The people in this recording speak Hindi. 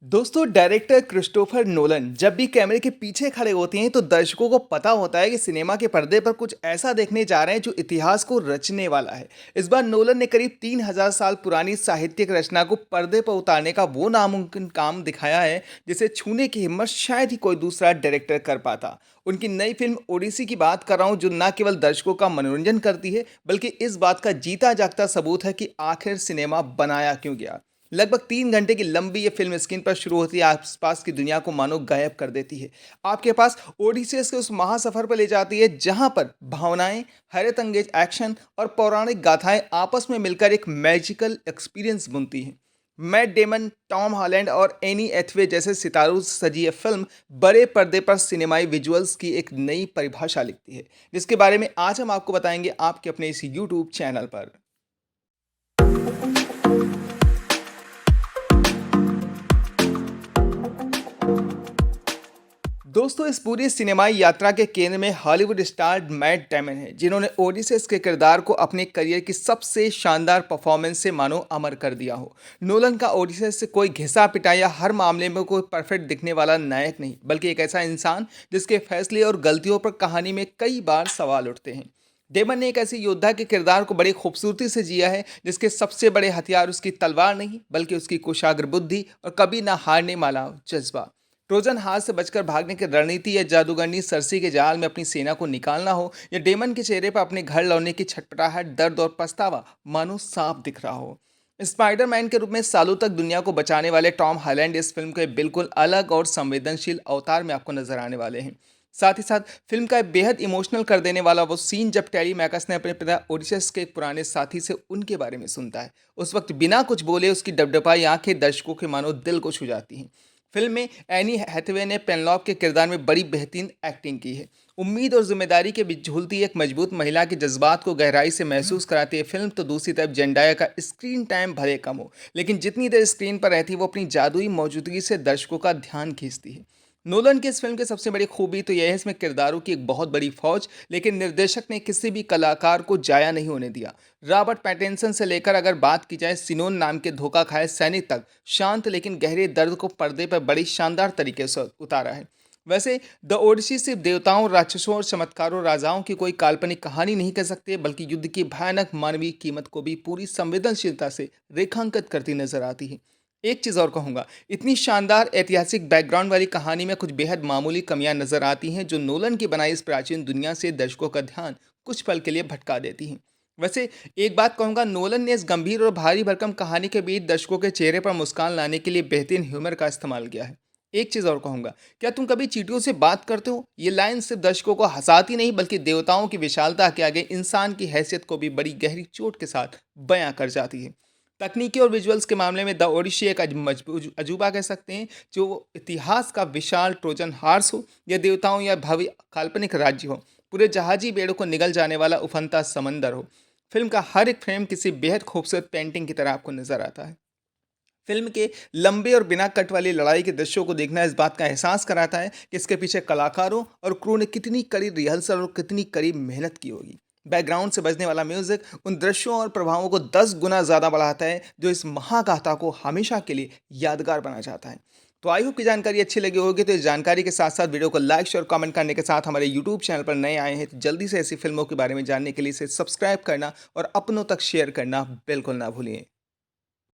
दोस्तों डायरेक्टर क्रिस्टोफर नोलन जब भी कैमरे के पीछे खड़े होते हैं तो दर्शकों को पता होता है कि सिनेमा के पर्दे पर कुछ ऐसा देखने जा रहे हैं जो इतिहास को रचने वाला है। इस बार नोलन ने करीब 3000 साल पुरानी साहित्यिक रचना को पर्दे पर उतारने का वो नामुमकिन काम दिखाया है जिसे छूने की हिम्मत शायद ही कोई दूसरा डायरेक्टर कर पाता। उनकी नई फिल्म ओडिसी की बात कर रहा हूँ जो न केवल दर्शकों का मनोरंजन करती है बल्कि इस बात का जीता जागता सबूत है कि आखिर सिनेमा बनाया क्यों गया। लगभग 3 घंटे की लंबी ये फिल्म स्क्रीन पर शुरू होती है आसपास की दुनिया को मानो गायब कर देती है। आपके पास ओडिसीज के उस महासफर पर ले जाती है जहां पर भावनाएं, हैरत अंगेज एक्शन और पौराणिक गाथाएं आपस में मिलकर एक मैजिकल एक्सपीरियंस बुनती हैं। मैट डेमन, टॉम हॉलैंड और एनी एथवे जैसे सितारों से सजी ये फिल्म बड़े पर्दे पर सिनेमाई विजुअल्स की एक नई परिभाषा लिखती है, जिसके बारे में आज हम आपको बताएंगे आपके अपने इस यूट्यूब चैनल पर। दोस्तों इस पूरी सिनेमाई यात्रा के केंद्र में हॉलीवुड स्टार मैट डेमन है जिन्होंने ओडिसेस के किरदार को अपने करियर की सबसे शानदार परफॉर्मेंस से मानो अमर कर दिया हो। नोलन का ओडिसेस से कोई घिसा पिटा या हर मामले में कोई परफेक्ट दिखने वाला नायक नहीं बल्कि एक ऐसा इंसान जिसके फैसले और गलतियों पर कहानी में कई बार सवाल उठते हैं। डेमन ने एक ऐसे योद्धा के किरदार को बड़ी खूबसूरती से जिया है जिसके सबसे बड़े हथियार उसकी तलवार नहीं बल्कि उसकी कुशाग्र बुद्धि और कभी ना हारने वाला जज्बा। ट्रोजन हाथ से बचकर भागने की रणनीति या जादूगरनी सरसी के जाल में अपनी सेना को निकालना हो या डेमन के चेहरे पर अपने घर लौटने की छटपटाहट, दर्द और पछतावा मानो साफ दिख रहा हो। स्पाइडरमैन के रूप में सालों तक दुनिया को बचाने वाले टॉम हॉलैंड इस फिल्म के बिल्कुल अलग और संवेदनशील अवतार में आपको नजर आने वाले हैं। साथ ही साथ फिल्म का एक बेहद इमोशनल कर देने वाला वो सीन जब टेरी मैकस ने अपने पिता ओडिशस के एक पुराने साथी से उनके बारे में सुनता है। उस वक्त बिना कुछ बोले उसकी डबडबाई आंखें दर्शकों के मानो दिल को छू जाती हैं। फिल्म में एनी हैथवे ने पेनलॉप के किरदार में बड़ी बेहतरीन एक्टिंग की है। उम्मीद और जिम्मेदारी के बीच झूलती एक मजबूत महिला के जज्बात को गहराई से महसूस कराती है फिल्म। तो दूसरी तरफ जेंडाया का स्क्रीन टाइम भले कम हो लेकिन जितनी देर स्क्रीन पर रहती है वो अपनी जादुई मौजूदगी से दर्शकों का ध्यान खींचती है। नोलन की इस फिल्म की सबसे बड़ी खूबी तो यह है इसमें किरदारों की एक बहुत बड़ी फौज, लेकिन निर्देशक ने किसी भी कलाकार को जाया नहीं होने दिया। रॉबर्ट पैटिंसन से लेकर अगर बात की जाए सिनोन नाम के धोखा खाए सैनिक तक शांत लेकिन गहरे दर्द को पर्दे पर बड़ी शानदार तरीके से उतारा है। वैसे द ओडिसी सिर्फ देवताओं, राक्षसों और चमत्कारों राजाओं की कोई काल्पनिक कहानी नहीं कह सकते बल्कि युद्ध की भयानक मानवीय कीमत को भी पूरी संवेदनशीलता से रेखांकित करती नजर आती है। एक चीज़ और कहूँगा, इतनी शानदार ऐतिहासिक बैकग्राउंड वाली कहानी में कुछ बेहद मामूली कमियां नजर आती हैं जो नोलन की बनाई इस प्राचीन दुनिया से दर्शकों का ध्यान कुछ पल के लिए भटका देती हैं। वैसे एक बात कहूँगा, नोलन ने इस गंभीर और भारी भरकम कहानी के बीच दर्शकों के चेहरे पर मुस्कान लाने के लिए बेहतरीन ह्यूमर का इस्तेमाल किया है। एक चीज़ और कहूँगा, क्या तुम कभी चींटियों से बात करते हो? ये लाइन सिर्फ दर्शकों को हंसाती नहीं बल्कि देवताओं की विशालता के आगे इंसान की हैसियत को भी बड़ी गहरी चोट के साथ बयां कर जाती है। तकनीकी और विजुअल्स के मामले में द ओडिसी एक अजूबा कह सकते हैं। जो इतिहास का विशाल ट्रोजन हार्स हो या देवताओं या भव्य काल्पनिक राज्य हो, पूरे जहाजी बेड़ों को निगल जाने वाला उफनता समंदर हो, फिल्म का हर एक फ्रेम किसी बेहद खूबसूरत पेंटिंग की तरह आपको नजर आता है। फिल्म के लंबे और बिना कट वाली लड़ाई के दृश्यों को देखना इस बात का एहसास कराता है कि इसके पीछे कलाकारों और क्रू ने कितनी कड़ी रिहर्सल और कितनी कड़ी मेहनत की होगी। बैकग्राउंड से बजने वाला म्यूजिक उन दृश्यों और प्रभावों को 10 गुना ज़्यादा बढ़ाता है जो इस महागाथा को हमेशा के लिए यादगार बना जाता है। तो आई होप की जानकारी अच्छी लगी होगी। तो इस जानकारी के साथ साथ वीडियो को लाइक शेयर कमेंट करने के साथ हमारे यूट्यूब चैनल पर नए आए हैं तो जल्दी से ऐसी फिल्मों के बारे में जानने के लिए इसे सब्सक्राइब करना और अपनों तक शेयर करना बिल्कुल ना भूलिए।